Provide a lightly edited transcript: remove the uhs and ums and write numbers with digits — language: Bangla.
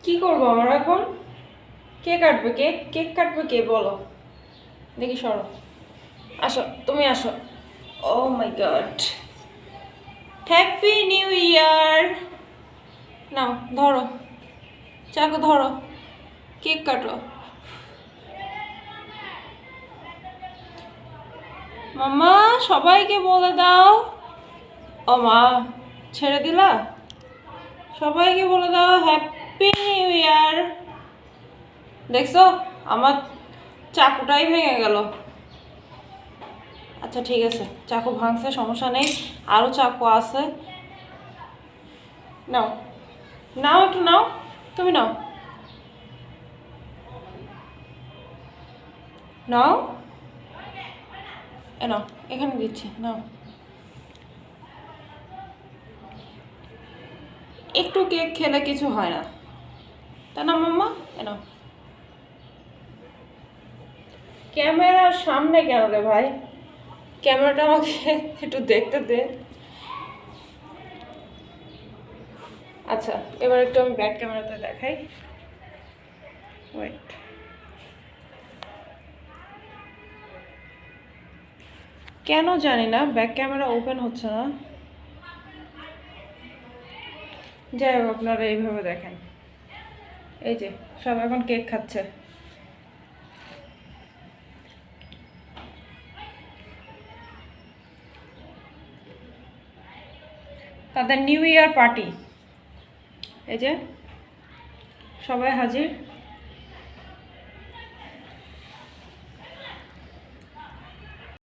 কি করবো আমরা এখন? কে কাটবে? কেক কেক কাটবে কে বলো দেখি, সরো, আসো, তুমি আসো। ও মাই গড, হ্যাপি নিউ ইয়ার। নাও, ধরো, চাকু ধরো, কেক কাটো। মাম্মা, সবাইকে বলে দাও। ও মা, ছেড়ে দিলা? সবাইকে বলে দাও হ্যাপি নিউ ইয়ার। দেখছো, আমার চাকুটাই ভেঙে গেল। আচ্ছা ঠিক আছে, চাকু ভাঙছে, সমস্যা নেই, আরও চাকু আছে। নাও, নাও, একটু নাও, তুমি নাও, নাও, এ নাও, এখানে দিচ্ছি, নাও। একটু কেক খেলে কিছু হয় না, তাই না মাম্মা? এ নাও। ক্যামেরার সামনে কেন রে ভাই? ক্যামেরাটা আমাকে একটু দেখতে দে। আচ্ছা, এবার একটু আমি ব্যাক ক্যামেরাতে দেখাই। ওয়েট, কেন জানি না ব্যাক ক্যামেরা ওপেন হচ্ছে না। যাই হোক, আপনারা এইভাবে দেখেন। এই যে সব এখন কেক খাচ্ছে। তাদের নিউ ইয়ার পার্টি, এই যে সবাই হাজির।